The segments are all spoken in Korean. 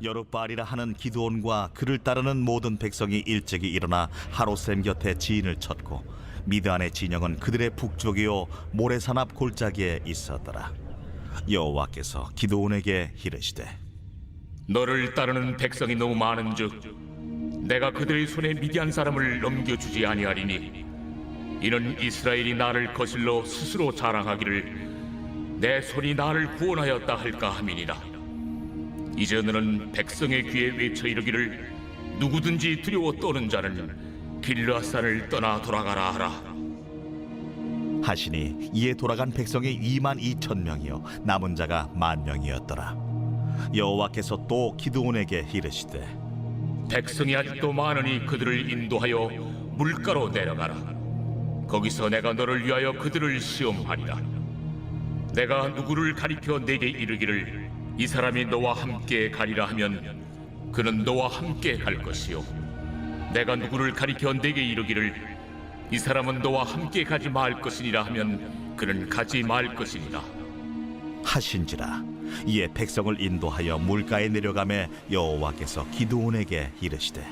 여룻바알이라 하는 기드온과 그를 따르는 모든 백성이 일찍이 일어나 하롯셈 곁에 지인을 쳤고 미드안의 진영은 그들의 북쪽이요 모래산 앞 골짜기에 있었더라. 여호와께서 기드온에게 이르시되 너를 따르는 백성이 너무 많은즉 내가 그들의 손에 미디안 사람을 넘겨주지 아니하리니 이는 이스라엘이 나를 거슬러 스스로 자랑하기를 내 손이 나를 구원하였다 할까 함이니라. 이제 너는 백성의 귀에 외쳐 이르기를 누구든지 두려워 떠는 자는 길르앗산을 떠나 돌아가라 하라. 하시니 이에 돌아간 백성이 22,000명이요 남은 자가 10,000명이었더라. 여호와께서 또 기드온에게 이르시되 백성이 아직도 많으니 그들을 인도하여 물가로 내려가라. 거기서 내가 너를 위하여 그들을 시험하리라. 내가 누구를 가리켜 내게 이르기를 이 사람이 너와 함께 가리라 하면 그는 너와 함께 갈 것이요 내가 누구를 가리켜 내게 이르기를 이 사람은 너와 함께 가지 말 것이니라 하면 그는 가지 말 것이니라 하신지라. 이에 백성을 인도하여 물가에 내려가매 여호와께서 기드온에게 이르시되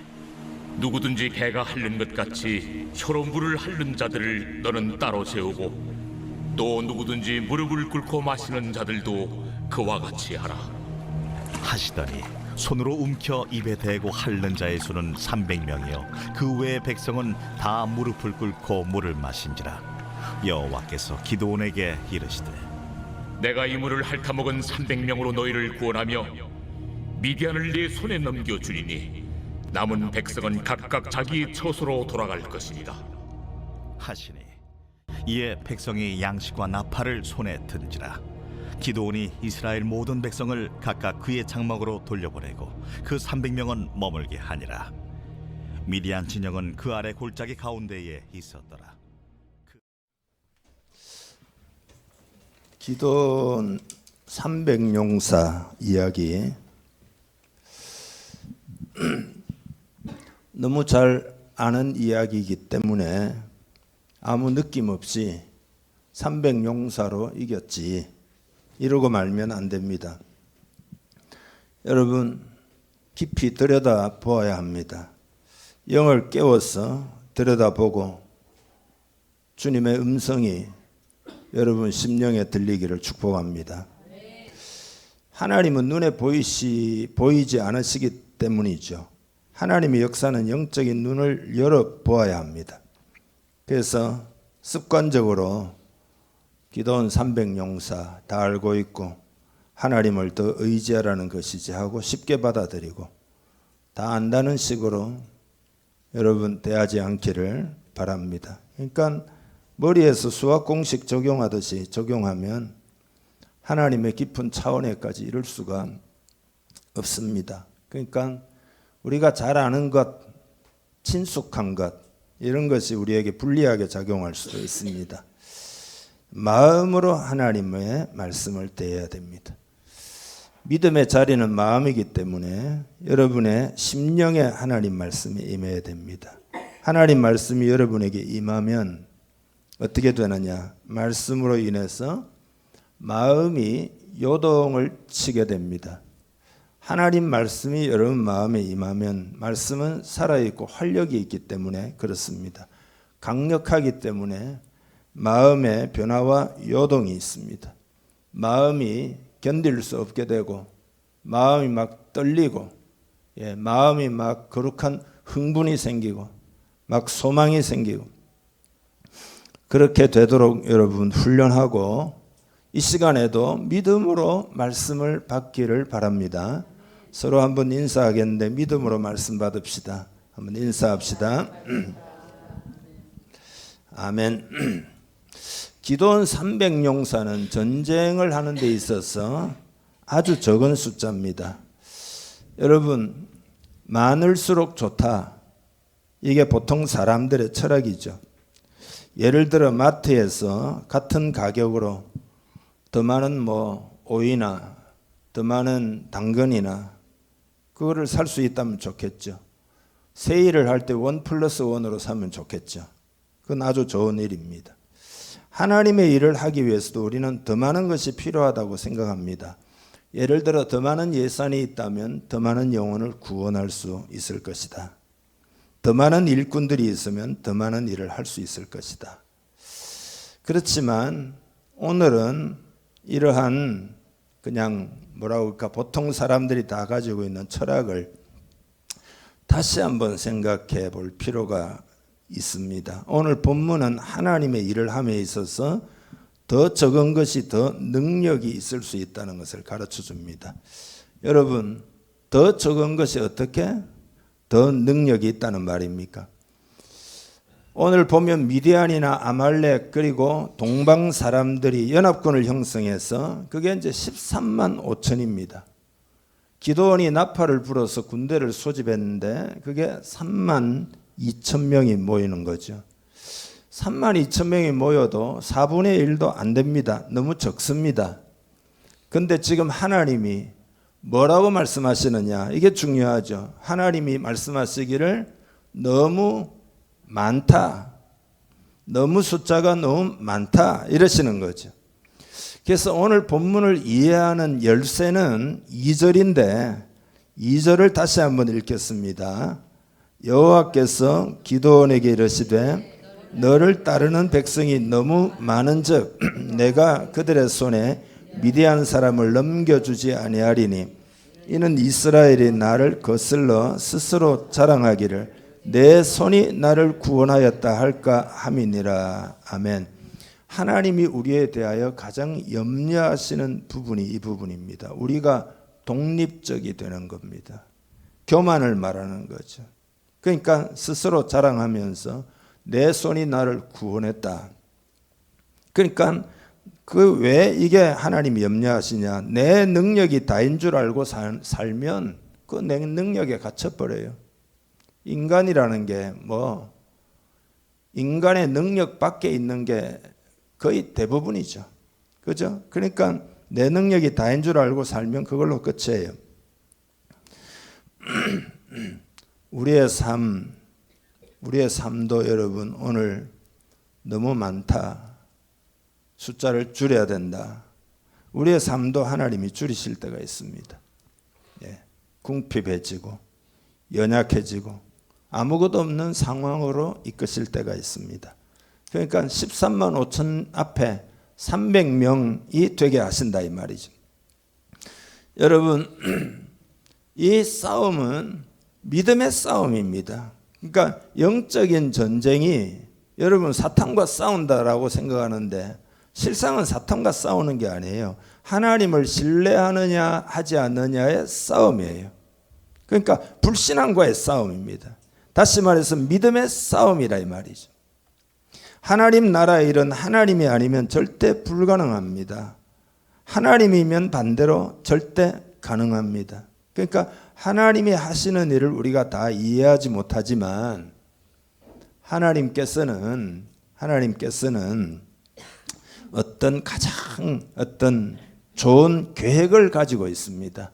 누구든지 개가 핥는 것 같이 혀로 물을 핥는 자들을 너는 따로 세우고 또 누구든지 무릎을 꿇고 마시는 자들도 그와 같이 하라. 하시더니 손으로 움켜 입에 대고 핥는 자의 수는 300명이요 그 외의 백성은 다 무릎을 꿇고 물을 마신지라. 여호와께서 기드온에게 이르시되 내가 이 물을 핥아먹은 300명으로 너희를 구원하며 미디안을 네 손에 넘겨주리니 남은 백성은 각각 자기 처소로 돌아갈 것이니라. 하시니 이에 백성이 양식과 나팔을 손에 든지라. 기드온이 이스라엘 모든 백성을 각각 그의 장막으로 돌려보내고 그 300명은 머물게 하니라. 미디안 진영은 그 아래 골짜기 가운데에 있었더라. 기드온 300용사 이야기 너무 잘 아는 이야기이기 때문에 아무 느낌 없이 300용사로 이겼지 이러고 말면 안 됩니다. 여러분 깊이 들여다 보아야 합니다. 영을 깨워서 들여다보고 주님의 음성이 여러분 심령에 들리기를 축복합니다. 하나님은 눈에 보이지 않으시기 때문이죠. 하나님의 역사는 영적인 눈을 열어보아야 합니다. 그래서 습관적으로 기드온 300용사 다 알고 있고 하나님을 더 의지하라는 것이지 하고 쉽게 받아들이고 다 안다는 식으로 여러분 대하지 않기를 바랍니다. 그러니까 머리에서 수학 공식 적용하듯이 적용하면 하나님의 깊은 차원에까지 이룰 수가 없습니다. 그러니까 우리가 잘 아는 것, 친숙한 것 이런 것이 우리에게 불리하게 작용할 수도 있습니다. 마음으로 하나님의 말씀을 대해야 됩니다. 믿음의 자리는 마음이기 때문에 여러분의 심령에 하나님 말씀이 임해야 됩니다. 하나님 말씀이 여러분에게 임하면 어떻게 되느냐? 말씀으로 인해서 마음이 요동을 치게 됩니다. 하나님 말씀이 여러분 마음에 임하면 말씀은 살아있고 활력이 있기 때문에 그렇습니다. 강력하기 때문에 마음의 변화와 요동이 있습니다. 마음이 견딜 수 없게 되고 마음이 막 떨리고 마음이 막 거룩한 흥분이 생기고 막 소망이 생기고 그렇게 되도록 여러분 훈련하고 이 시간에도 믿음으로 말씀을 받기를 바랍니다. 서로 한번 인사하겠는데 믿음으로 말씀 받읍시다. 한번 인사합시다. 아멘. 기드온 300용사는 전쟁을 하는 데 있어서 아주 적은 숫자입니다. 여러분 많을수록 좋다. 이게 보통 사람들의 철학이죠. 예를 들어 마트에서 같은 가격으로 더 많은 오이나 더 많은 당근이나 그거를 살 수 있다면 좋겠죠. 세일을 할 때 1+1으로 사면 좋겠죠. 그건 아주 좋은 일입니다. 하나님의 일을 하기 위해서도 우리는 더 많은 것이 필요하다고 생각합니다. 예를 들어 더 많은 예산이 있다면 더 많은 영혼을 구원할 수 있을 것이다. 더 많은 일꾼들이 있으면 더 많은 일을 할 수 있을 것이다. 그렇지만 오늘은 이러한 그냥 뭐라고 할까 보통 사람들이 다 가지고 있는 철학을 다시 한번 생각해 볼 필요가 있습니다. 오늘 본문은 하나님의 일을 함에 있어서 더 적은 것이 더 능력이 있을 수 있다는 것을 가르쳐 줍니다. 여러분, 더 적은 것이 어떻게 더 능력이 있다는 말입니까? 오늘 보면 미디안이나 아말렉 그리고 동방 사람들이 연합군을 형성해서 그게 이제 13만 5천입니다. 기도원이 나팔을 불어서 군대를 소집했는데 그게 3만 2천 명이 모이는 거죠. 3만 2천 명이 모여도 4분의 1도 안 됩니다. 너무 적습니다. 근데 지금 하나님이 뭐라고 말씀하시느냐? 이게 중요하죠. 하나님이 말씀하시기를 너무 많다. 너무 숫자가 너무 많다. 이러시는 거죠. 그래서 오늘 본문을 이해하는 열쇠는 2절인데 2절을 다시 한번 읽겠습니다. 여호와께서 기드온에게 이르시되 너를 따르는 백성이 너무 많은즉 내가 그들의 손에 미디안 사람을 넘겨주지 아니하리니 이는 이스라엘이 나를 거슬러 스스로 자랑하기를 내 손이 나를 구원하였다 할까 함이니라. 아멘. 하나님이 우리에 대하여 가장 염려하시는 부분이 이 부분입니다. 우리가 독립적이 되는 겁니다. 교만을 말하는 거죠. 그러니까 스스로 자랑하면서 내 손이 나를 구원했다. 그러니까 그 왜 이게 하나님이 염려하시냐? 내 능력이 다인 줄 알고 살면 그 내 능력에 갇혀버려요. 인간이라는 게 뭐 인간의 능력 밖에 있는 게 거의 대부분이죠. 그죠? 그러니까 내 능력이 다인 줄 알고 살면 그걸로 끝이에요. 우리의 삶도 여러분 오늘 너무 많다. 숫자를 줄여야 된다. 우리의 삶도 하나님이 줄이실 때가 있습니다. 예, 궁핍해지고 연약해지고 아무것도 없는 상황으로 이끄실 때가 있습니다. 그러니까 13만 5천 앞에 300명이 되게 하신다 이 말이죠. 여러분 이 싸움은 믿음의 싸움입니다. 그러니까 영적인 전쟁이 여러분 사탄과 싸운다라고 생각하는데 실상은 사탄과 싸우는 게 아니에요. 하나님을 신뢰하느냐 하지 않느냐의 싸움이에요. 그러니까 불신앙과의 싸움입니다. 다시 말해서 믿음의 싸움이라 이 말이죠. 하나님 나라의 일은 하나님이 아니면 절대 불가능합니다. 하나님이면 반대로 절대 가능합니다. 그러니까 하나님이 하시는 일을 우리가 다 이해하지 못하지만 하나님께서는 어떤 좋은 계획을 가지고 있습니다.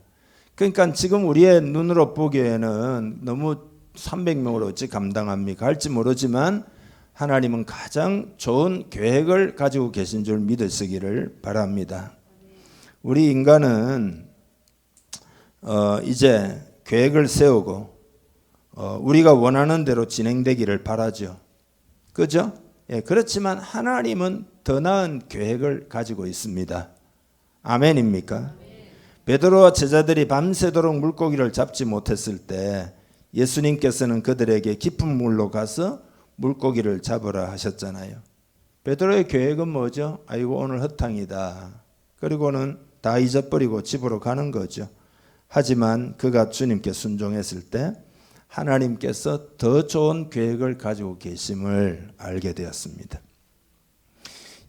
그러니까 지금 우리의 눈으로 보기에는 너무 300명을 어찌 감당합니까? 할지 모르지만 하나님은 가장 좋은 계획을 가지고 계신 줄 믿으시기를 바랍니다. 우리 인간은 이제 계획을 세우고 우리가 원하는 대로 진행되기를 바라죠. 그죠? 예, 그렇지만 하나님은 더 나은 계획을 가지고 있습니다. 아멘입니까? 베드로와 제자들이 밤새도록 물고기를 잡지 못했을 때 예수님께서는 그들에게 깊은 물로 가서 물고기를 잡으라 하셨잖아요. 베드로의 계획은 뭐죠? 아이고 오늘 헛탕이다. 그리고는 다 잊어버리고 집으로 가는 거죠. 하지만 그가 주님께 순종했을 때 하나님께서 더 좋은 계획을 가지고 계심을 알게 되었습니다.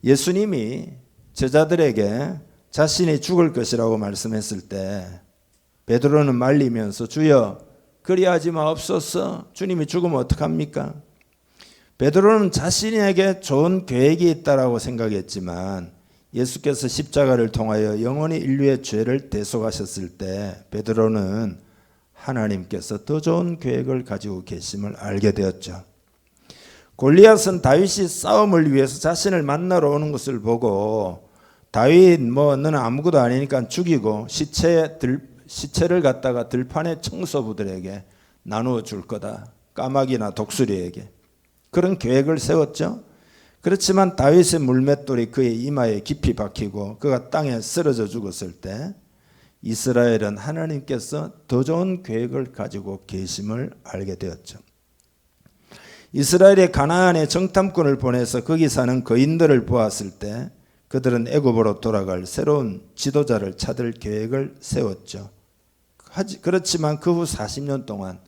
예수님이 제자들에게 자신이 죽을 것이라고 말씀했을 때 베드로는 말리면서 주여 그리하지 마옵소서. 주님이 죽으면 어떡합니까? 베드로는 자신에게 좋은 계획이 있다라고 생각했지만 예수께서 십자가를 통하여 영원히 인류의 죄를 대속하셨을 때 베드로는 하나님께서 더 좋은 계획을 가지고 계심을 알게 되었죠. 골리앗은 다윗이 싸움을 위해서 자신을 만나러 오는 것을 보고 다윗 뭐 너는 아무것도 아니니까 죽이고 시체를 갖다가 들판의 청소부들에게 나누어 줄 거다. 까마귀나 독수리에게. 그런 계획을 세웠죠. 그렇지만 다윗의 물맷돌이 그의 이마에 깊이 박히고 그가 땅에 쓰러져 죽었을 때 이스라엘은 하나님께서 더 좋은 계획을 가지고 계심을 알게 되었죠. 이스라엘이 가나안에 정탐꾼을 보내서 거기 사는 거인들을 보았을 때 그들은 애굽으로 돌아갈 새로운 지도자를 찾을 계획을 세웠죠. 그렇지만 그 후 40년 동안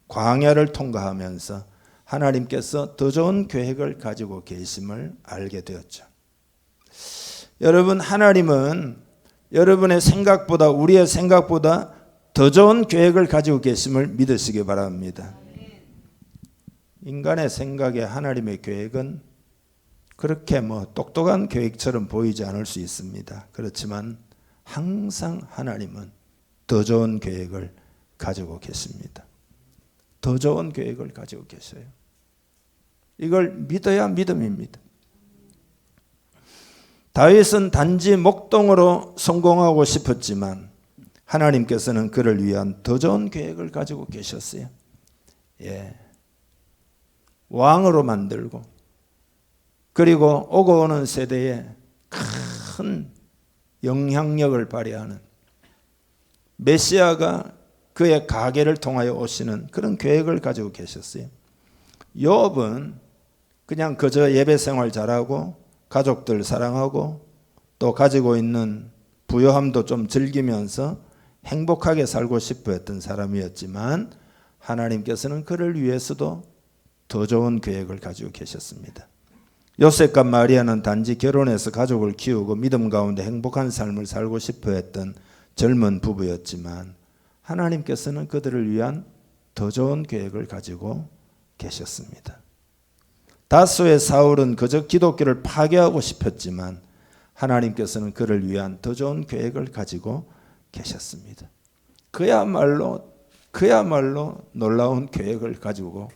광야를 통과하면서 하나님께서 더 좋은 계획을 가지고 계심을 알게 되었죠. 여러분, 하나님은 여러분의 생각보다, 우리의 생각보다 더 좋은 계획을 가지고 계심을 믿으시기 바랍니다. 인간의 생각에 하나님의 계획은 그렇게 뭐 똑똑한 계획처럼 보이지 않을 수 있습니다. 그렇지만 항상 하나님은 더 좋은 계획을 가지고 계십니다. 더 좋은 계획을 가지고 계셔요. 이걸 믿어야 믿음입니다. 다윗은 단지 목동으로 성공하고 싶었지만 하나님께서는 그를 위한 더 좋은 계획을 가지고 계셨어요. 왕으로 만들고 그리고 오고 오는 세대에 큰 영향력을 발휘하는 메시아가 그의 가계를 통하여 오시는 그런 계획을 가지고 계셨어요. 욥은 그냥 그저 예배 생활 잘하고 가족들 사랑하고 또 가지고 있는 부요함도 좀 즐기면서 행복하게 살고 싶어 했던 사람이었지만 하나님께서는 그를 위해서도 더 좋은 계획을 가지고 계셨습니다. 요셉과 마리아는 단지 결혼해서 가족을 키우고 믿음 가운데 행복한 삶을 살고 싶어 했던 젊은 부부였지만 하나님께서는 그들을 위한 더 좋은 계획을 가지고 계셨습니다. 다소의 사울은 그저 기독교를 파괴하고 싶었지만 하나님께서는 그를 위한 더 좋은 계획을 가지고 계셨습니다. 그야말로 놀라운 계획을 가지고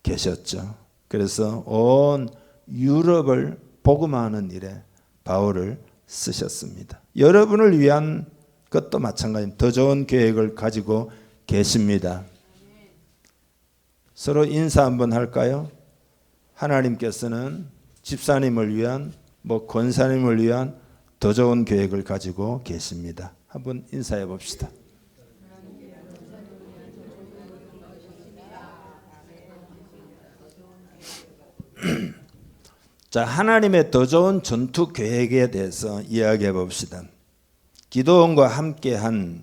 계셨죠. 그래서 온 유럽을 복음화하는 일에 바울을 쓰셨습니다. 여러분을 위한 것도 마찬가지입니다. 더 좋은 계획을 가지고 계십니다. 서로 인사 한번 할까요? 하나님께서는 집사님을 위한 권사님을 위한 더 좋은 계획을 가지고 계십니다. 한번 인사해 봅시다. 자, 하나님의 더 좋은 전투 계획에 대해서 이야기해 봅시다. 기도원과 함께한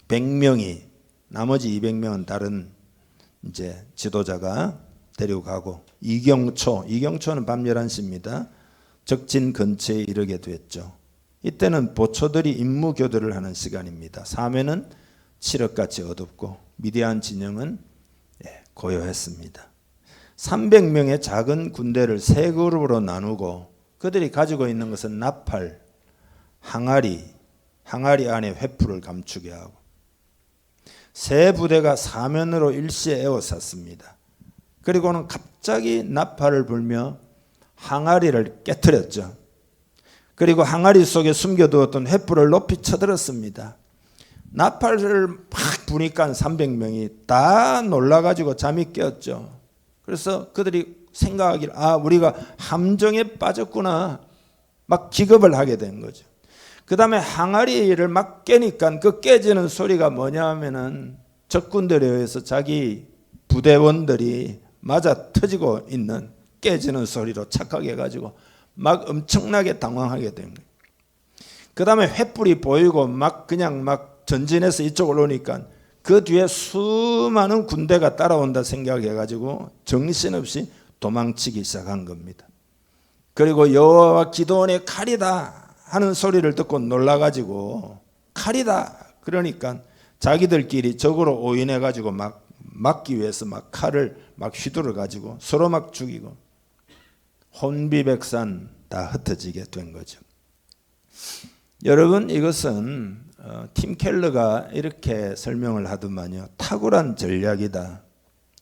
100명이 나머지 200명은 다른 이제 지도자가 데리고 가고 이경초는 밤 11시입니다. 적진 근처에 이르게 됐죠. 이때는 보초들이 임무 교대를 하는 시간입니다. 사면은 칠흑같이 어둡고 미디안 진영은 고요했습니다. 300명의 작은 군대를 세 그룹으로 나누고 그들이 가지고 있는 것은 나팔, 항아리 안에 횃불을 감추게 하고 세 부대가 사면으로 일시에 에워쌌습니다. 그리고는 갑자기 나팔을 불며 항아리를 깨뜨렸죠. 그리고 항아리 속에 숨겨두었던 횃불을 높이 쳐들었습니다. 나팔을 막 부니까 300명이 다 놀라가지고 잠이 깨었죠. 그래서 그들이 생각하기를 우리가 함정에 빠졌구나 막 기겁을 하게 된 거죠. 그 다음에 항아리를 막 깨니까 그 깨지는 소리가 뭐냐 하면은 적군들에 의해서 자기 부대원들이 맞아 터지고 있는 깨지는 소리로 착각해가지고 막 엄청나게 당황하게 된 거예요. 그 다음에 횃불이 보이고 막 전진해서 이쪽으로 오니까 그 뒤에 수많은 군대가 따라온다 생각해가지고 정신없이 도망치기 시작한 겁니다. 그리고 여호와와 기도원의 칼이다 하는 소리를 듣고 놀라가지고 칼이다 그러니까 자기들끼리 적으로 오인해가지고 막 막기 위해서 막 칼을 막 휘두르가지고 서로 막 죽이고 혼비백산 다 흩어지게 된 거죠. 여러분, 이것은 팀 켈러가 이렇게 설명을 하더만요. 탁월한 전략이다.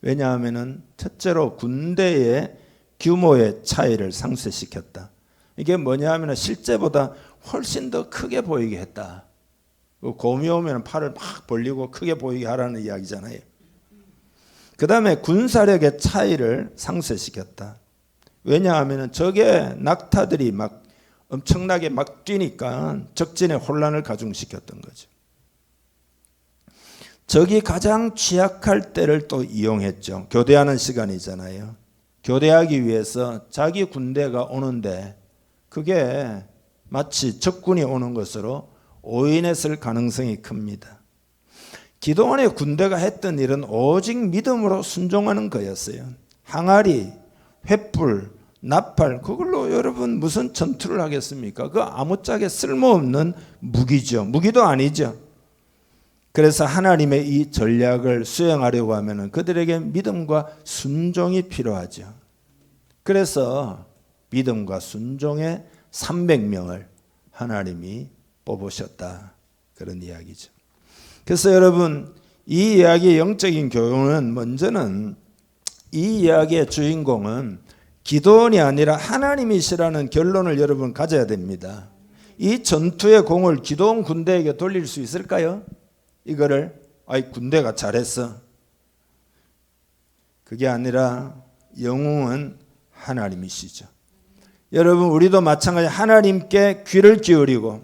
왜냐하면 첫째로 군대의 규모의 차이를 상쇄시켰다. 이게 뭐냐 하면 실제보다 훨씬 더 크게 보이게 했다. 곰이 오면 팔을 막 벌리고 크게 보이게 하라는 이야기잖아요. 그 다음에 군사력의 차이를 상쇄시켰다. 왜냐하면 적의 낙타들이 막 엄청나게 막 뛰니까 적진의 혼란을 가중시켰던 거죠. 적이 가장 취약할 때를 또 이용했죠. 교대하는 시간이잖아요. 교대하기 위해서 자기 군대가 오는데 그게 마치 적군이 오는 것으로 오인했을 가능성이 큽니다. 기도원의 군대가 했던 일은 오직 믿음으로 순종하는 거였어요. 항아리, 횃불, 나팔, 그걸로 여러분 무슨 전투를 하겠습니까? 그 아무짝에 쓸모없는 무기죠. 무기도 아니죠. 그래서 하나님의 이 전략을 수행하려고 하면 그들에게 믿음과 순종이 필요하죠. 그래서 믿음과 순종의 300명을 하나님이 뽑으셨다. 그런 이야기죠. 그래서 여러분 이 이야기의 영적인 교훈은 먼저는 이 이야기의 주인공은 기도원이 아니라 하나님이시라는 결론을 여러분 가져야 됩니다. 이 전투의 공을 기도원 군대에게 돌릴 수 있을까요? 이거를 군대가 잘했어. 그게 아니라 영웅은 하나님이시죠. 여러분 우리도 마찬가지 하나님께 귀를 기울이고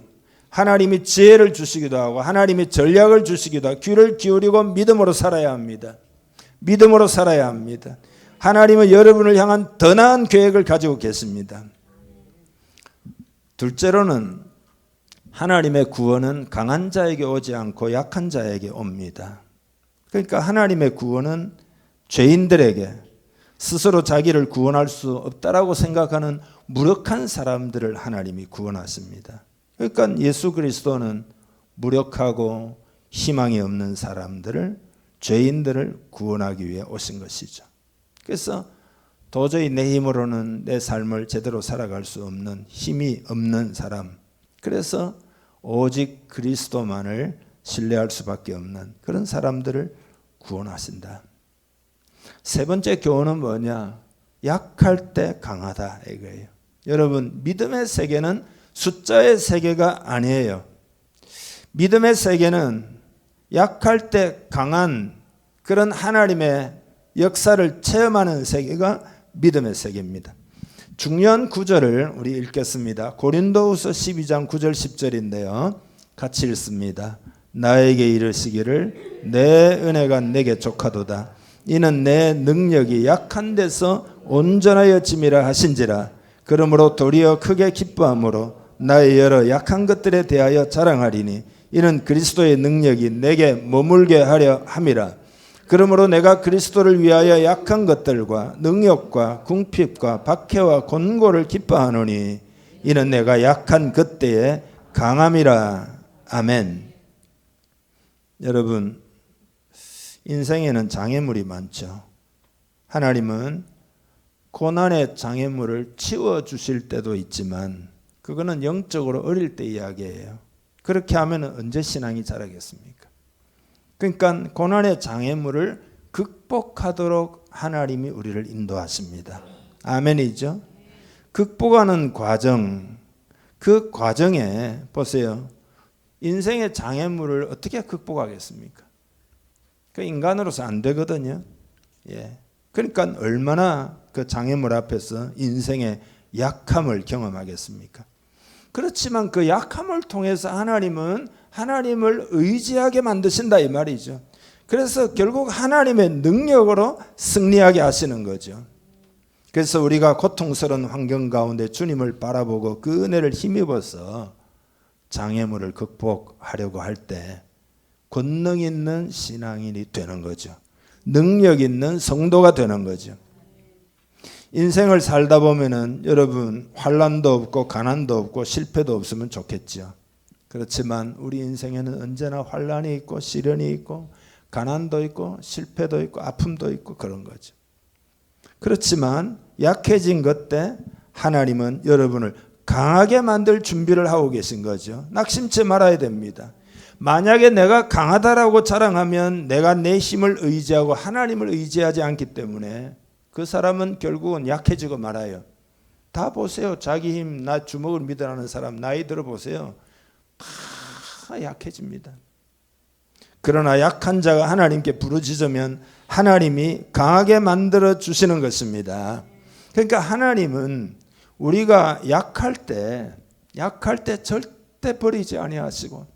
하나님이 지혜를 주시기도 하고 하나님이 전략을 주시기도 하고 귀를 기울이고 믿음으로 살아야 합니다. 믿음으로 살아야 합니다. 하나님은 여러분을 향한 더 나은 계획을 가지고 계십니다. 둘째로는 하나님의 구원은 강한 자에게 오지 않고 약한 자에게 옵니다. 그러니까 하나님의 구원은 죄인들에게 스스로 자기를 구원할 수 없다라고 생각하는 무력한 사람들을 하나님이 구원하십니다. 그러니까 예수 그리스도는 무력하고 희망이 없는 사람들을 죄인들을 구원하기 위해 오신 것이죠. 그래서 도저히 내 힘으로는 내 삶을 제대로 살아갈 수 없는 힘이 없는 사람, 그래서 오직 그리스도만을 신뢰할 수밖에 없는 그런 사람들을 구원하신다. 세 번째 교훈은 뭐냐? 약할 때 강하다 이거예요. 여러분 믿음의 세계는 숫자의 세계가 아니에요. 믿음의 세계는 약할 때 강한 그런 하나님의 역사를 체험하는 세계가 믿음의 세계입니다. 중요한 구절을 우리 읽겠습니다. 고린도후서 12장 9절 10절인데요. 같이 읽습니다. 나에게 이르시기를 내 은혜가 내게 족하도다. 이는 내 능력이 약한 데서 온전하여 짐이라 하신지라. 그러므로 도리어 크게 기뻐함으로 나의 여러 약한 것들에 대하여 자랑하리니 이는 그리스도의 능력이 내게 머물게 하려 함이라. 그러므로 내가 그리스도를 위하여 약한 것들과 능욕과 궁핍과 박해와 곤고를 기뻐하노니 이는 내가 약한 그때에 강함이라. 아멘. 여러분 인생에는 장애물이 많죠. 하나님은 고난의 장애물을 치워주실 때도 있지만 그거는 영적으로 어릴 때 이야기예요. 그렇게 하면 언제 신앙이 자라겠습니까? 그러니까 고난의 장애물을 극복하도록 하나님이 우리를 인도하십니다. 아멘이죠? 극복하는 과정, 그 과정에 보세요. 인생의 장애물을 어떻게 극복하겠습니까? 그 인간으로서 안 되거든요. 예. 그러니까 얼마나 그 장애물 앞에서 인생의 약함을 경험하겠습니까? 그렇지만 그 약함을 통해서 하나님은 하나님을 의지하게 만드신다 이 말이죠. 그래서 결국 하나님의 능력으로 승리하게 하시는 거죠. 그래서 우리가 고통스러운 환경 가운데 주님을 바라보고 그 은혜를 힘입어서 장애물을 극복하려고 할 때 권능 있는 신앙인이 되는 거죠. 능력 있는 성도가 되는 거죠. 인생을 살다 보면은 여러분 환난도 없고 가난도 없고 실패도 없으면 좋겠죠. 그렇지만 우리 인생에는 언제나 환난이 있고 시련이 있고 가난도 있고 실패도 있고 아픔도 있고 그런 거죠. 그렇지만 약해진 것 때 하나님은 여러분을 강하게 만들 준비를 하고 계신 거죠. 낙심치 말아야 됩니다. 만약에 내가 강하다라고 자랑하면 내가 내 힘을 의지하고 하나님을 의지하지 않기 때문에 그 사람은 결국은 약해지고 말아요. 다 보세요. 자기 힘, 나 주먹을 믿으라는 사람 나이 들어보세요. 다 약해집니다. 그러나 약한 자가 하나님께 부르짖으면 하나님이 강하게 만들어 주시는 것입니다. 그러니까 하나님은 우리가 약할 때 절대 버리지 아니하시고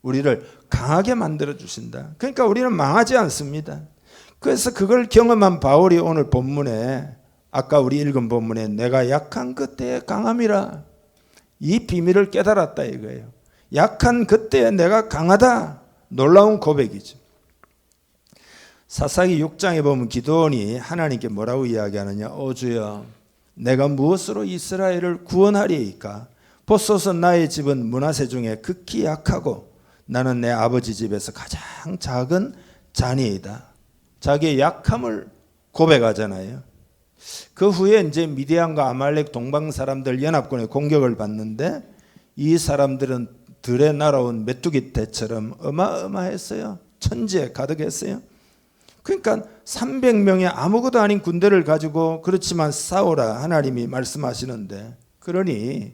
우리를 강하게 만들어 주신다. 그러니까 우리는 망하지 않습니다. 그래서 그걸 경험한 바울이 오늘 본문에, 아까 우리 읽은 본문에 내가 약한 그때의 강함이라, 이 비밀을 깨달았다 이거예요. 약한 그때에 내가 강하다. 놀라운 고백이죠. 사사기 6장에 보면 기드온이 하나님께 뭐라고 이야기하느냐. 오 주여, 내가 무엇으로 이스라엘을 구원하리이까? 보소서 나의 집은 므낫세 중에 극히 약하고 나는 내 아버지 집에서 가장 작은 자니이다. 자기의 약함을 고백하잖아요. 그 후에 이제 미디안과 아말렉 동방 사람들 연합군의 공격을 받는데 이 사람들은 들에 날아온 메뚜기 떼처럼 어마어마했어요. 천지에 가득했어요. 그러니까 300명의 아무것도 아닌 군대를 가지고 그렇지만 싸우라 하나님이 말씀하시는데, 그러니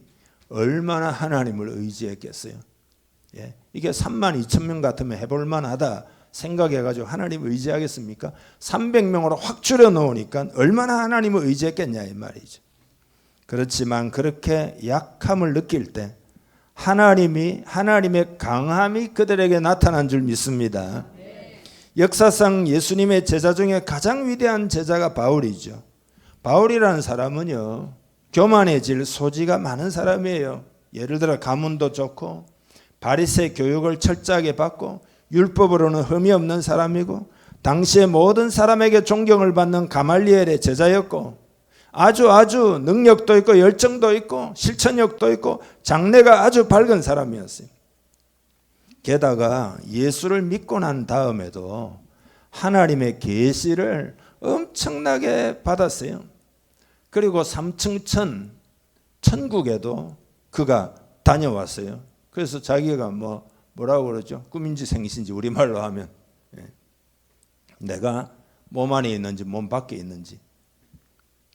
얼마나 하나님을 의지했겠어요. 예, 이게 32,000명 같으면 해볼 만하다 생각해가지고 하나님 의지하겠습니까? 300명으로 확 줄여 놓으니까 얼마나 하나님을 의지했겠냐 이 말이죠. 그렇지만 그렇게 약함을 느낄 때 하나님의 강함이 그들에게 나타난 줄 믿습니다. 역사상 예수님의 제자 중에 가장 위대한 제자가 바울이죠. 바울이라는 사람은요, 교만해질 소지가 많은 사람이에요. 예를 들어 가문도 좋고 바리새 교육을 철저하게 받고 율법으로는 흠이 없는 사람이고 당시의 모든 사람에게 존경을 받는 가말리엘의 제자였고 아주 능력도 있고 열정도 있고 실천력도 있고 장래가 아주 밝은 사람이었어요. 게다가 예수를 믿고 난 다음에도 하나님의 계시를 엄청나게 받았어요. 그리고 3층 천국에도 그가 다녀왔어요. 그래서 자기가 뭐라고 그러죠? 꿈인지 생신지 우리말로 하면 내가 몸 안에 있는지 몸 밖에 있는지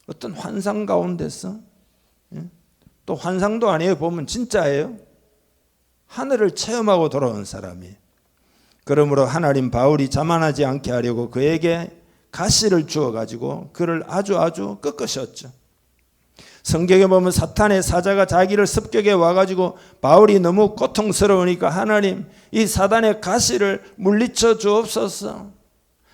어떤 환상 가운데서, 또 환상도 아니에요. 보면 진짜예요. 하늘을 체험하고 돌아온 사람이에요. 그러므로 하나님 바울이 자만하지 않게 하려고 그에게 가시를 주어가지고 그를 아주 꺾으셨죠. 성경에 보면 사탄의 사자가 자기를 습격해 와가지고 바울이 너무 고통스러우니까 하나님 이 사단의 가시를 물리쳐 주옵소서.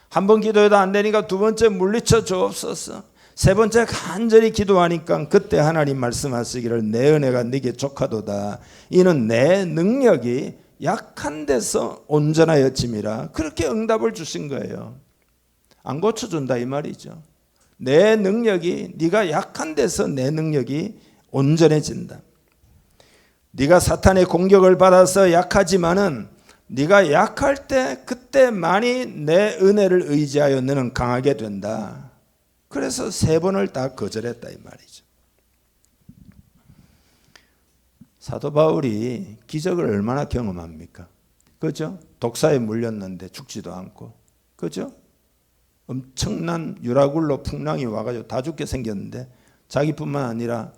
한 번 기도해도 안 되니까 두 번째 물리쳐 주옵소서. 세 번째 간절히 기도하니까 그때 하나님 말씀하시기를 내 은혜가 네게 족하도다. 이는 내 능력이 약한 데서 온전하여짐이라. 그렇게 응답을 주신 거예요. 안 고쳐준다 이 말이죠. 내 능력이, 네가 약한 데서 내 능력이 온전해진다. 네가 사탄의 공격을 받아서 약하지만은 네가 약할 때 그때만이 내 은혜를 의지하여 너는 강하게 된다. 그래서 3번을 다 거절했다 이 말이죠. 사도 바울이 기적을 얼마나 경험합니까? 그죠? 독사에 물렸는데 죽지도 않고, 그죠? 엄청난 유라굴로 풍랑이 와가지고 다 죽게 생겼는데 자기뿐만 아니라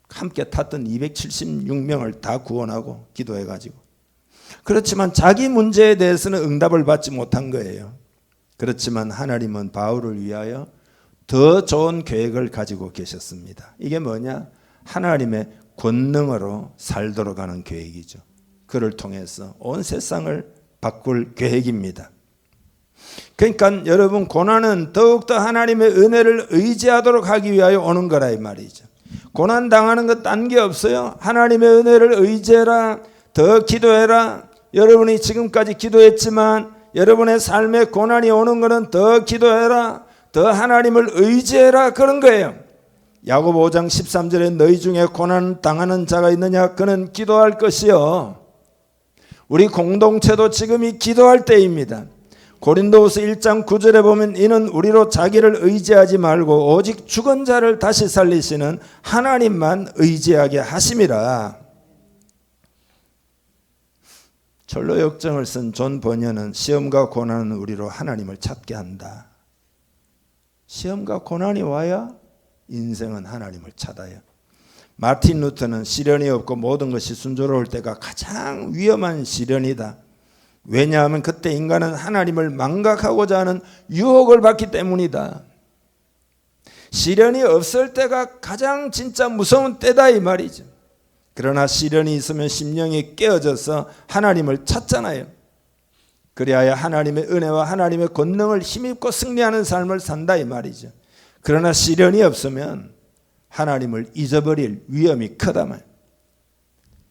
함께 탔던 276명을 다 구원하고 기도해가지고. 그렇지만 자기 문제에 대해서는 응답을 받지 못한 거예요. 그렇지만 하나님은 바울을 위하여 더 좋은 계획을 가지고 계셨습니다. 이게 뭐냐? 하나님의 권능으로 살도록 하는 계획이죠. 그를 통해서 온 세상을 바꿀 계획입니다. 그러니까 여러분, 고난은 더욱더 하나님의 은혜를 의지하도록 하기 위하여 오는 거라 이 말이죠. 고난 당하는 것 딴 게 없어요. 하나님의 은혜를 의지해라. 더 기도해라. 여러분이 지금까지 기도했지만 여러분의 삶에 고난이 오는 것은 더 기도해라. 더 하나님을 의지해라, 그런 거예요. 야고보 5장 13절에 너희 중에 고난 당하는 자가 있느냐? 그는 기도할 것이요. 우리 공동체도 지금이 기도할 때입니다. 고린도후서 1장 9절에 보면 이는 우리로 자기를 의지하지 말고 오직 죽은 자를 다시 살리시는 하나님만 의지하게 하심이라. 철로 역정을 쓴 존 버녀는 시험과 고난은 우리로 하나님을 찾게 한다. 시험과 고난이 와야 인생은 하나님을 찾아요. 마틴 루터는 시련이 없고 모든 것이 순조로울 때가 가장 위험한 시련이다. 왜냐하면 그때 인간은 하나님을 망각하고자 하는 유혹을 받기 때문이다. 시련이 없을 때가 가장 진짜 무서운 때다 이 말이죠. 그러나 시련이 있으면 심령이 깨어져서 하나님을 찾잖아요. 그리하여 하나님의 은혜와 하나님의 권능을 힘입고 승리하는 삶을 산다 이 말이죠. 그러나 시련이 없으면 하나님을 잊어버릴 위험이 크다 말.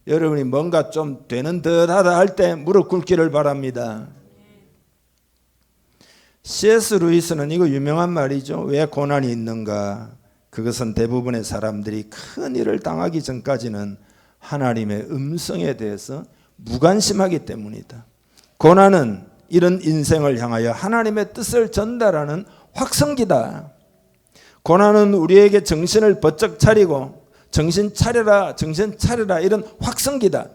여러분이 뭔가 좀 되는 듯하다 할 때 무릎 꿇기를 바랍니다. C.S. 루이스는 이거 유명한 말이죠. 왜 고난이 있는가? 그것은 대부분의 사람들이 큰 일을 당하기 전까지는 하나님의 음성에 대해서 무관심하기 때문이다. 고난은 이런 인생을 향하여 하나님의 뜻을 전달하는 확성기다. 고난은 우리에게 정신을 번쩍 차리고 정신 차려라 이런 확성기다.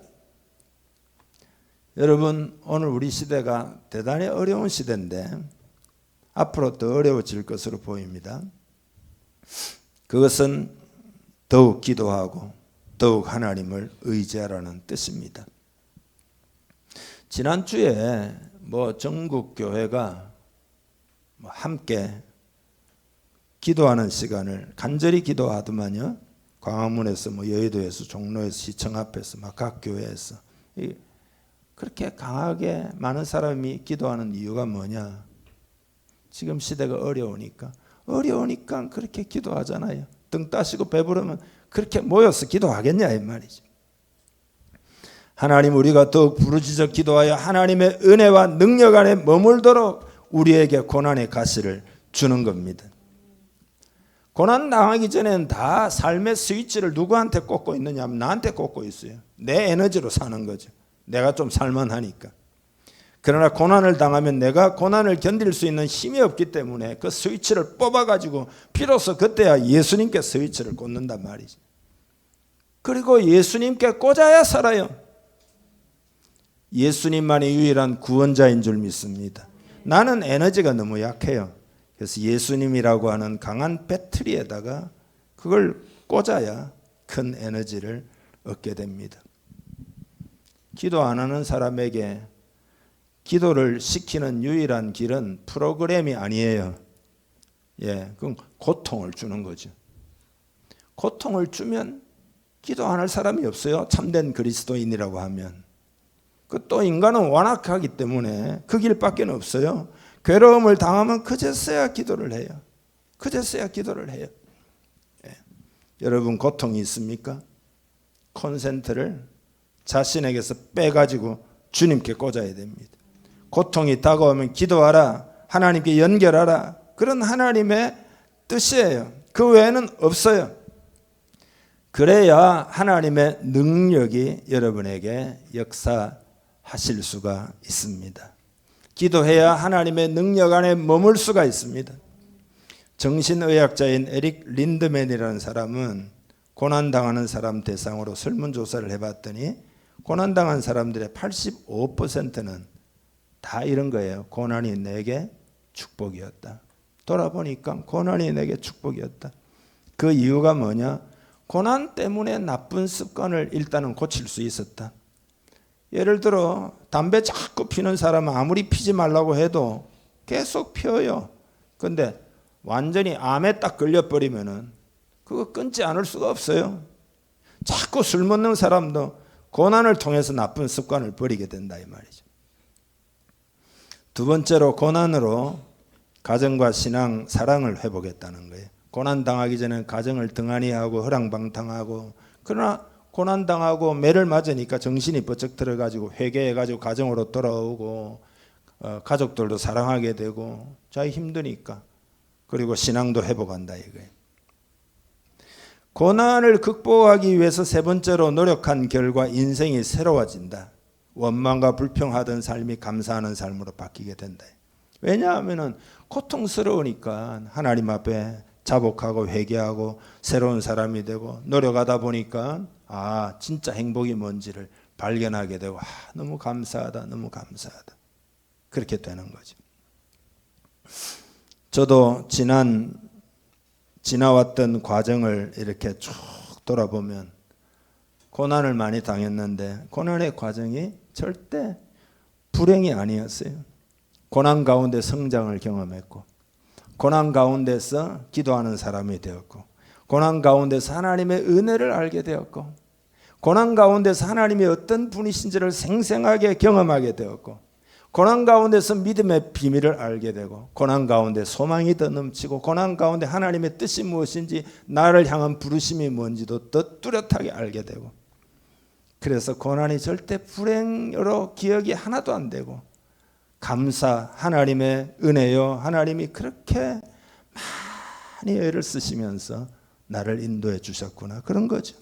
여러분, 오늘 우리 시대가 대단히 어려운 시대인데 앞으로 더 어려워질 것으로 보입니다. 그것은 더욱 기도하고 더욱 하나님을 의지하라는 뜻입니다. 지난주에 전국 교회가 함께 기도하는 시간을 간절히 기도하더만요. 광화문에서 여의도에서 종로에서 시청 앞에서 각 교회에서 그렇게 강하게 많은 사람이 기도하는 이유가 뭐냐? 지금 시대가 어려우니까 그렇게 기도하잖아요. 등 따시고 배부르면 그렇게 모여서 기도하겠냐 이 말이죠. 하나님, 우리가 더욱 부르짖어 기도하여 하나님의 은혜와 능력 안에 머물도록 우리에게 고난의 가시를 주는 겁니다. 고난 당하기 전에는 다 삶의 스위치를 누구한테 꽂고 있느냐 하면 나한테 꽂고 있어요. 내 에너지로 사는 거죠. 내가 좀 살만하니까. 그러나 고난을 당하면 내가 고난을 견딜 수 있는 힘이 없기 때문에 그 스위치를 뽑아가지고 비로소 그때야 예수님께 스위치를 꽂는단 말이죠. 그리고 예수님께 꽂아야 살아요. 예수님만이 유일한 구원자인 줄 믿습니다. 나는 에너지가 너무 약해요. 그래서 예수님이라고 하는 강한 배터리에다가 그걸 꽂아야 큰 에너지를 얻게 됩니다. 기도 안 하는 사람에게 기도를 시키는 유일한 길은 프로그램이 아니에요. 그건 고통을 주는 거죠. 고통을 주면 기도 안 할 사람이 없어요. 참된 그리스도인이라고 하면. 또 인간은 완악하기 때문에 그 길밖에 없어요. 괴로움을 당하면 그제서야 기도를 해요. 여러분, 고통이 있습니까? 콘센트를 자신에게서 빼가지고 주님께 꽂아야 됩니다. 고통이 다가오면 기도하라, 하나님께 연결하라, 그런 하나님의 뜻이에요. 그 외에는 없어요. 그래야 하나님의 능력이 여러분에게 역사하실 수가 있습니다. 기도해야 하나님의 능력 안에 머물 수가 있습니다. 정신의학자인 에릭 린드맨이라는 사람은 고난당하는 사람 대상으로 설문조사를 해봤더니 고난당한 사람들의 85%는 다 이런 거예요. 고난이 내게 축복이었다. 돌아보니까 고난이 내게 축복이었다. 그 이유가 뭐냐? 고난 때문에 나쁜 습관을 일단은 고칠 수 있었다. 예를 들어 담배 자꾸 피는 사람은 아무리 피지 말라고 해도 계속 피워요. 근데 완전히 암에 딱 걸려버리면은 그거 끊지 않을 수가 없어요. 자꾸 술 먹는 사람도 고난을 통해서 나쁜 습관을 버리게 된다 이 말이죠. 두 번째로 고난으로 가정과 신앙, 사랑을 회복했다는 거예요. 고난 당하기 전에 가정을 등한히 하고 허랑방탕하고, 그러나 고난 당하고 매를 맞으니까 정신이 번쩍 들어가지고 회개해가지고 가정으로 돌아오고 가족들도 사랑하게 되고 자기 힘드니까, 그리고 신앙도 회복한다 이거예요. 고난을 극복하기 위해서 세 번째로 노력한 결과 인생이 새로워진다. 원망과 불평하던 삶이 감사하는 삶으로 바뀌게 된다. 왜냐하면 고통스러우니까 하나님 앞에 자복하고 회개하고 새로운 사람이 되고 노력하다 보니까 진짜 행복이 뭔지를 발견하게 되고 너무 감사하다, 너무 감사하다. 그렇게 되는 거죠. 저도 지나왔던 과정을 이렇게 쭉 돌아보면 고난을 많이 당했는데 고난의 과정이 절대 불행이 아니었어요. 고난 가운데 성장을 경험했고, 고난 가운데서 기도하는 사람이 되었고, 고난 가운데서 하나님의 은혜를 알게 되었고, 고난 가운데서 하나님이 어떤 분이신지를 생생하게 경험하게 되었고, 고난 가운데서 믿음의 비밀을 알게 되고, 고난 가운데 소망이 더 넘치고, 고난 가운데 하나님의 뜻이 무엇인지, 나를 향한 부르심이 뭔지도 더 뚜렷하게 알게 되고, 그래서 고난이 절대 불행으로 기억이 하나도 안 되고, 감사, 하나님의 은혜요, 하나님이 그렇게 많이 애를 쓰시면서 나를 인도해 주셨구나, 그런 거죠.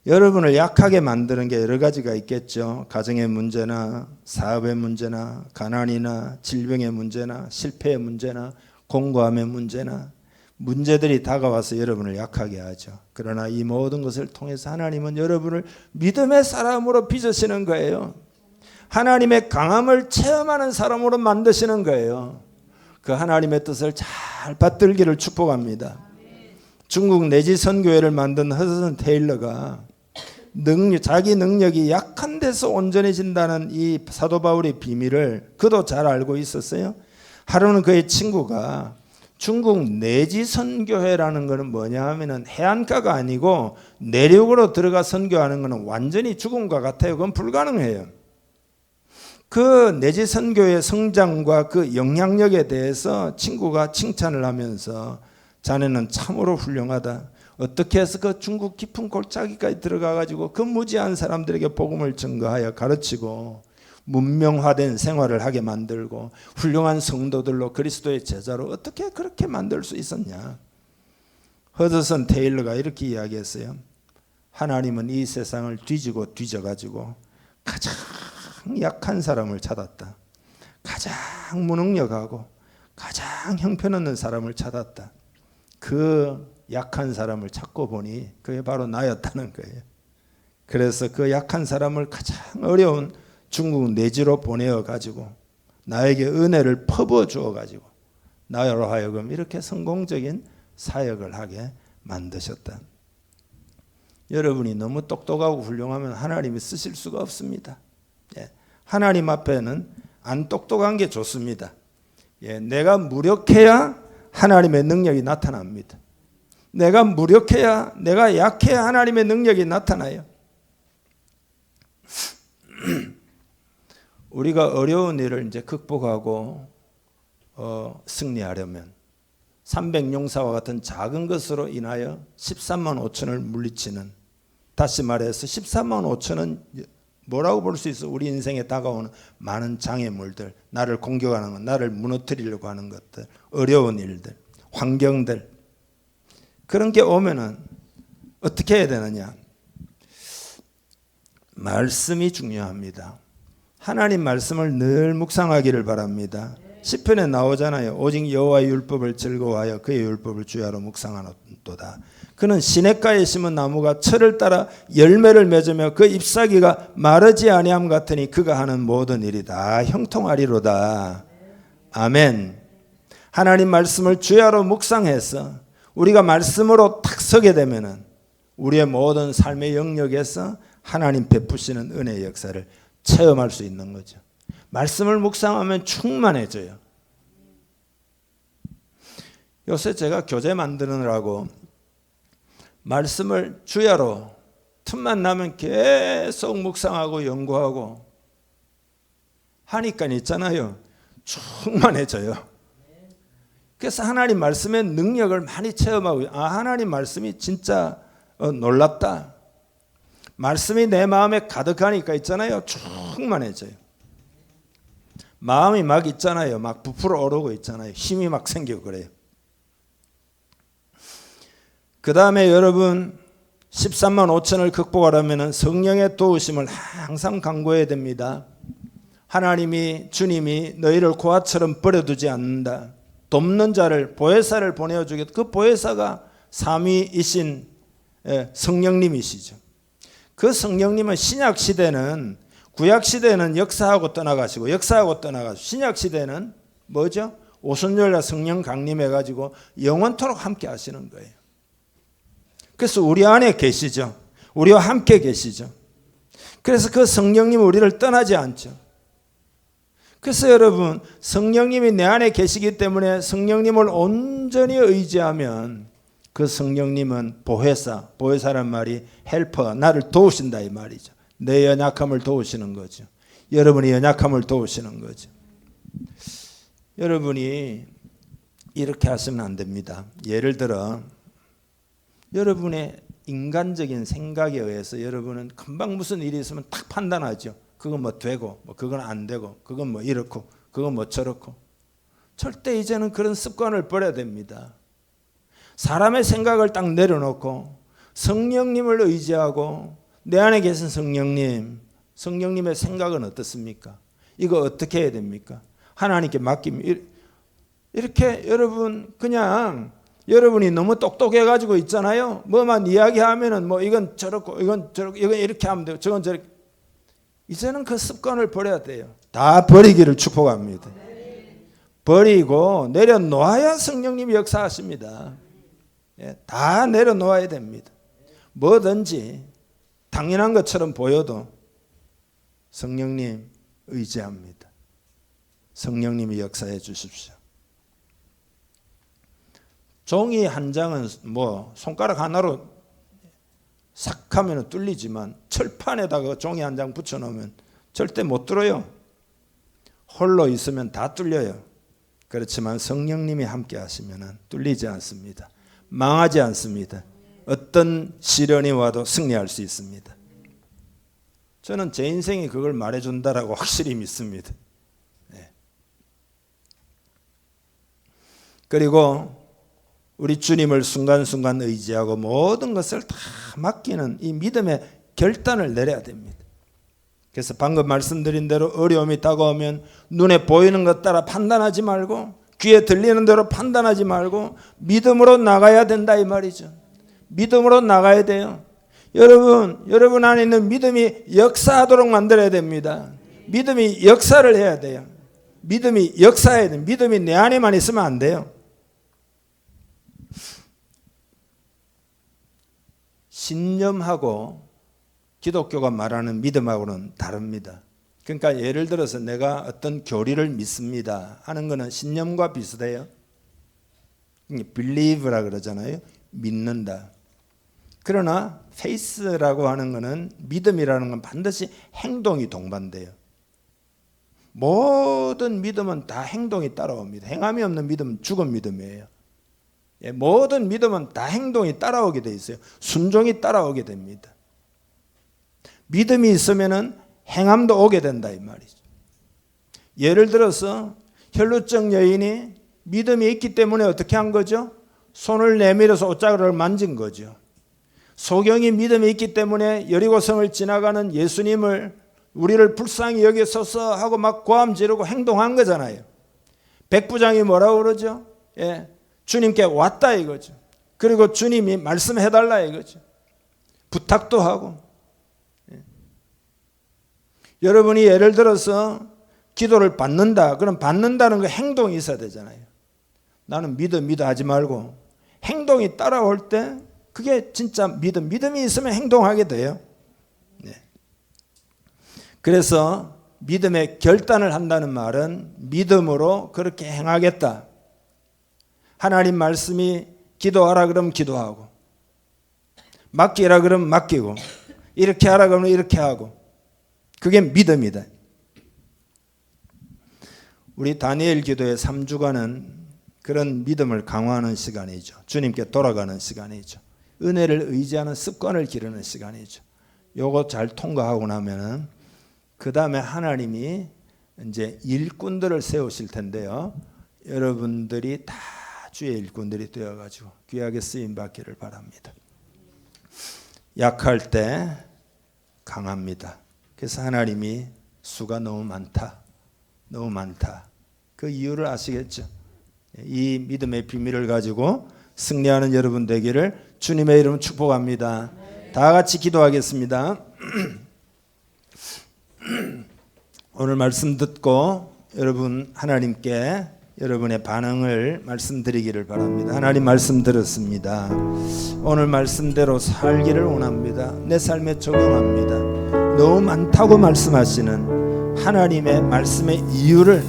여러분을 약하게 만드는 게 여러 가지가 있겠죠. 가정의 문제나 사업의 문제나 가난이나 질병의 문제나 실패의 문제나 공고함의 문제나, 문제들이 다가와서 여러분을 약하게 하죠. 그러나 이 모든 것을 통해서 하나님은 여러분을 믿음의 사람으로 빚으시는 거예요. 하나님의 강함을 체험하는 사람으로 만드시는 거예요. 그 하나님의 뜻을 잘 받들기를 축복합니다. 중국 내지 선교회를 만든 허드슨 테일러가 자기 능력이 약한 데서 온전해진다는 이 사도 바울의 비밀을 그도 잘 알고 있었어요. 하루는 그의 친구가 중국 내지 선교회라는 것은 뭐냐 하면은 해안가가 아니고 내륙으로 들어가 선교하는 것은 완전히 죽음과 같아요. 그건 불가능해요. 그 내지 선교의 성장과 그 영향력에 대해서 친구가 칭찬을 하면서 자네는 참으로 훌륭하다. 어떻게 해서 그 중국 깊은 골짜기까지 들어가 가지고 그 무지한 사람들에게 복음을 증거하여 가르치고 문명화된 생활을 하게 만들고 훌륭한 성도들로 그리스도의 제자로 어떻게 그렇게 만들 수 있었냐. 허드슨 테일러가 이렇게 이야기했어요. 하나님은 이 세상을 뒤지고 뒤져가지고 가장 약한 사람을 찾았다. 가장 무능력하고 가장 형편없는 사람을 찾았다. 그 약한 사람을 찾고 보니 그게 바로 나였다는 거예요. 그래서 그 약한 사람을 가장 어려운 중국 내지로 보내어 가지고 나에게 은혜를 퍼부어 주어 가지고 나로 하여금 이렇게 성공적인 사역을 하게 만드셨다. 여러분이 너무 똑똑하고 훌륭하면 하나님이 쓰실 수가 없습니다. 하나님 앞에는 안 똑똑한 게 좋습니다. 내가 무력해야 하나님의 능력이 나타납니다. 내가 무력해야, 내가 약해야 하나님의 능력이 나타나요. 우리가 어려운 일을 이제 극복하고 승리하려면 300용사와 같은 작은 것으로 인하여 13만 5천을 물리치는, 다시 말해서 13만 5천은 뭐라고 볼 수 있어? 우리 인생에 다가오는 많은 장애물들, 나를 공격하는 것, 나를 무너뜨리려고 하는 것들, 어려운 일들, 환경들, 그런 게 오면은 어떻게 해야 되느냐? 말씀이 중요합니다. 하나님 말씀을 늘 묵상하기를 바랍니다. 시편에 나오잖아요. 오직 여호와의 율법을 즐거워하여 그의 율법을 주야로 묵상하노도다. 그는 시냇가에 심은 나무가 철을 따라 열매를 맺으며 그 잎사귀가 마르지 아니함 같으니 그가 하는 모든 일이 다 형통하리로다. 아멘. 하나님 말씀을 주야로 묵상해서 우리가 말씀으로 탁 서게 되면은 우리의 모든 삶의 영역에서 하나님 베푸시는 은혜의 역사를 체험할 수 있는 거죠. 말씀을 묵상하면 충만해져요. 요새 제가 교재 만드느라고 말씀을 주야로 틈만 나면 계속 묵상하고 연구하고 하니까 있잖아요. 충만해져요. 그래서 하나님 말씀의 능력을 많이 체험하고, 하나님 말씀이 진짜 놀랍다. 말씀이 내 마음에 가득하니까 있잖아요. 충만해져요. 마음이 막 있잖아요. 막 부풀어 오르고 있잖아요. 힘이 막 생기고 그래요. 그 다음에 여러분 13만 5천을 극복하려면 성령의 도우심을 항상 간구해야 됩니다. 하나님이, 주님이 너희를 고아처럼 버려두지 않는다. 돕는 자를, 보혜사를 보내어주겠다. 그 보혜사가 삼위이신 성령님이시죠. 그 성령님은 신약 시대는, 구약 시대는 역사하고 떠나가시고 신약 시대는 뭐죠? 오순절날 성령 강림해가지고 영원토록 함께 하시는 거예요. 그래서 우리 안에 계시죠. 우리와 함께 계시죠. 그래서 그 성령님은 우리를 떠나지 않죠. 그래서 여러분, 성령님이 내 안에 계시기 때문에 성령님을 온전히 의지하면 그 성령님은 보혜사란 말이 헬퍼, 나를 도우신다 이 말이죠. 내 연약함을 도우시는 거죠. 여러분의 연약함을 도우시는 거죠. 여러분이 이렇게 하시면 안 됩니다. 예를 들어 여러분의 인간적인 생각에 의해서 여러분은 금방 무슨 일이 있으면 딱 판단하죠. 그건 뭐 되고, 뭐 그건 안 되고, 그건 뭐 이렇고, 그건 뭐 저렇고. 절대 이제는 그런 습관을 버려야 됩니다. 사람의 생각을 딱 내려놓고 성령님을 의지하고 내 안에 계신 성령님의 생각은 어떻습니까? 이거 어떻게 해야 됩니까? 하나님께 맡기면 이렇게 여러분 그냥 여러분이 너무 똑똑해가지고 있잖아요. 뭐만 이야기하면은 뭐 이건 저렇고 이건 저렇고 이건 이렇게 하면 되고 저건 저렇게. 이제는 그 습관을 버려야 돼요. 다 버리기를 축복합니다. 버리고 내려놓아야 성령님이 역사하십니다. 예, 다 내려놓아야 됩니다. 뭐든지 당연한 것처럼 보여도 성령님 의지합니다. 성령님이 역사해 주십시오. 종이 한 장은 뭐 손가락 하나로 싹 하면 뚫리지만 철판에다가 종이 한 장 붙여놓으면 절대 못 뚫어요. 홀로 있으면 다 뚫려요. 그렇지만 성령님이 함께 하시면 뚫리지 않습니다. 망하지 않습니다. 어떤 시련이 와도 승리할 수 있습니다. 저는 제 인생이 그걸 말해준다라고 확실히 믿습니다. 네. 그리고 우리 주님을 순간순간 의지하고 모든 것을 다 맡기는 이 믿음의 결단을 내려야 됩니다. 그래서 방금 말씀드린 대로 어려움이 다가오면 눈에 보이는 것 따라 판단하지 말고 귀에 들리는 대로 판단하지 말고 믿음으로 나가야 된다 이 말이죠. 믿음으로 나가야 돼요. 여러분 안에 있는 믿음이 역사하도록 만들어야 됩니다. 믿음이 역사를 해야 돼요. 믿음이 역사해야 돼요. 믿음이 내 안에만 있으면 안 돼요. 신념하고 기독교가 말하는 믿음하고는 다릅니다. 그러니까 예를 들어서 내가 어떤 교리를 믿습니다 하는 것은 신념과 비슷해요. believe라 그러잖아요. 믿는다. 그러나 faith라고 하는 것은 믿음이라는 건 반드시 행동이 동반돼요. 모든 믿음은 다 행동이 따라옵니다. 행함이 없는 믿음은 죽은 믿음이에요. 모든 믿음은 다 행동이 따라오게 돼 있어요. 순종이 따라오게 됩니다. 믿음이 있으면은 행함도 오게 된다 이 말이죠. 예를 들어서 혈루증 여인이 믿음이 있기 때문에 어떻게 한 거죠? 손을 내밀어서 옷자락을 만진 거죠. 소경이 믿음이 있기 때문에 여리고성을 지나가는 예수님을 우리를 불쌍히 여기소서 하고 막 고함 지르고 행동한 거잖아요. 백부장이 뭐라고 그러죠? 예, 주님께 왔다 이거죠. 그리고 주님이 말씀해달라 이거죠. 부탁도 하고. 예. 여러분이 예를 들어서 기도를 받는다. 그럼 받는다는 거 행동이 있어야 되잖아요. 나는 믿어 하지 말고 행동이 따라올 때 그게 진짜 믿음이 있으면 행동하게 돼요. 네. 그래서 믿음의 결단을 한다는 말은 믿음으로 그렇게 행하겠다. 하나님 말씀이 기도하라 그러면 기도하고 맡기라 그러면 맡기고 이렇게 하라 그러면 이렇게 하고 그게 믿음이다. 우리 다니엘 기도의 3주간은 그런 믿음을 강화하는 시간이죠. 주님께 돌아가는 시간이죠. 은혜를 의지하는 습관을 기르는 시간이죠. 요거 잘 통과하고 나면은 그 다음에 하나님이 이제 일꾼들을 세우실 텐데요. 여러분들이 다 주의 일꾼들이 되어가지고 귀하게 쓰임 받기를 바랍니다. 약할 때 강합니다. 그래서 하나님이 수가 너무 많다. 그 이유를 아시겠죠? 이 믿음의 비밀을 가지고 승리하는 여러분 되기를 주님의 이름으로 축복합니다. 다 같이 기도하겠습니다. 오늘 말씀 듣고 여러분 하나님께 여러분의 반응을 말씀드리기를 바랍니다. 하나님 말씀 들었습니다. 오늘 말씀대로 살기를 원합니다. 내 삶에 적용합니다. 너무 많다고 말씀하시는 하나님의 말씀의 이유를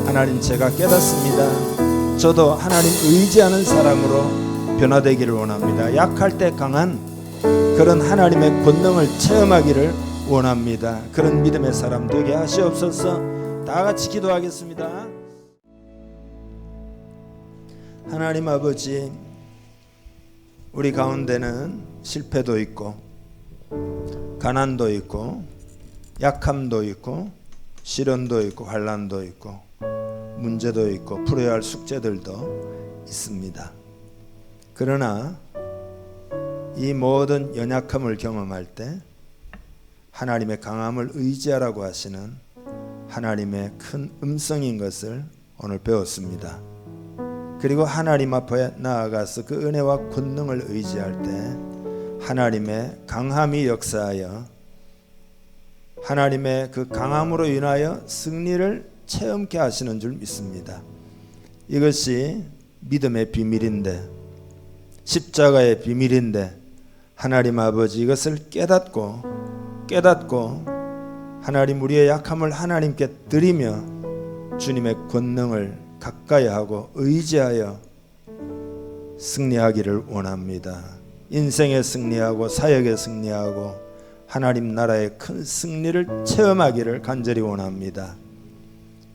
하나님 제가 깨닫습니다. 저도 하나님 의지하는 사람으로 변화되기를 원합니다. 약할 때 강한 그런 하나님의 권능을 체험하기를 원합니다. 그런 믿음의 사람 되게 하시옵소서. 다 같이 기도하겠습니다. 하나님 아버지, 우리 가운데는 실패도 있고 가난도 있고 약함도 있고 시련도 있고 환난도 있고 문제도 있고 풀어야 할 숙제들도 있습니다. 그러나 이 모든 연약함을 경험할 때 하나님의 강함을 의지하라고 하시는 하나님의 큰 음성인 것을 오늘 배웠습니다. 그리고 하나님 앞에 나아가서 그 은혜와 권능을 의지할 때 하나님의 강함이 역사하여 하나님의 그 강함으로 인하여 승리를 체험케 하시는 줄 믿습니다. 이것이 믿음의 비밀인데, 십자가의 비밀인데, 하나님 아버지 이것을 깨닫고 하나님 우리의 약함을 하나님께 드리며 주님의 권능을 가까이 하고 의지하여 승리하기를 원합니다. 인생에 승리하고 사역에 승리하고 하나님 나라의 큰 승리를 체험하기를 간절히 원합니다.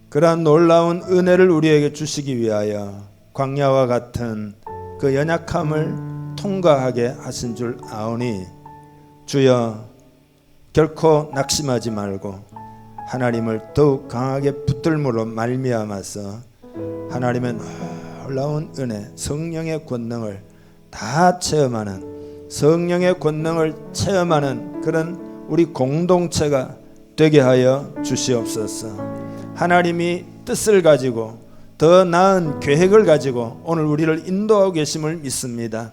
그러한 놀라운 은혜를 우리에게 주시기 위하여 광야와 같은 그 연약함을 통과하게 하신 줄 아오니 주여 결코 낙심하지 말고 하나님을 더욱 강하게 붙들므로 말미암아서 하나님의 놀라운 은혜, 성령의 권능을 다 체험하는, 성령의 권능을 체험하는 그런 우리 공동체가 되게 하여 주시옵소서. 하나님이 뜻을 가지고 더 나은 계획을 가지고 오늘 우리를 인도하고 계심을 믿습니다.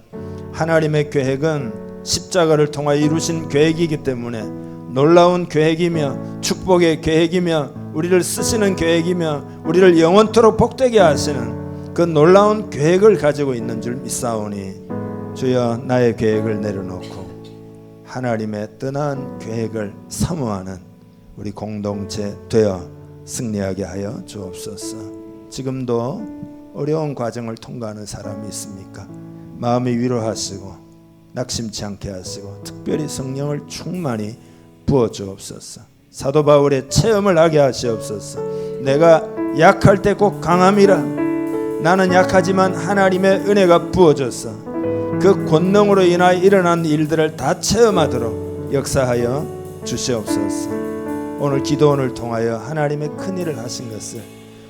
하나님의 계획은 십자가를 통하여 이루신 계획이기 때문에 놀라운 계획이며 축복의 계획이며 우리를 쓰시는 계획이며 우리를 영원토록 복되게 하시는 그 놀라운 계획을 가지고 있는 줄 믿사오니 주여 나의 계획을 내려놓고 하나님의 떠난 계획을 사모하는 우리 공동체 되어 승리하게 하여 주옵소서. 지금도 어려운 과정을 통과하는 사람이 있습니까? 마음이 위로하시고 낙심치 않게 하시고 특별히 성령을 충만히 부어 주옵소서. 사도 바울의 체험을 하게 하시옵소서. 내가 약할 때 꼭 강함이라. 나는 약하지만 하나님의 은혜가 부어져서 그 권능으로 인하여 일어난 일들을 다 체험하도록 역사하여 주시옵소서. 오늘 기도원을 통하여 하나님의 큰 일을 하신 것을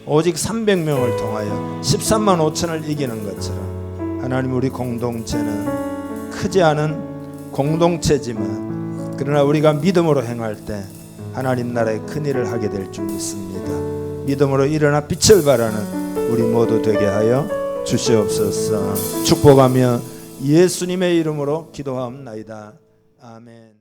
오직 300명을 통하여 13만 5천을 이기는 것처럼 하나님 우리 공동체는 크지 않은 공동체지만 그러나 우리가 믿음으로 행할 때 하나님 나라의 큰 일을 하게 될 줄 믿습니다. 믿음으로 일어나 빛을 발하는 우리 모두 되게 하여 주시옵소서. 축복하며 예수님의 이름으로 기도하옵나이다. 아멘.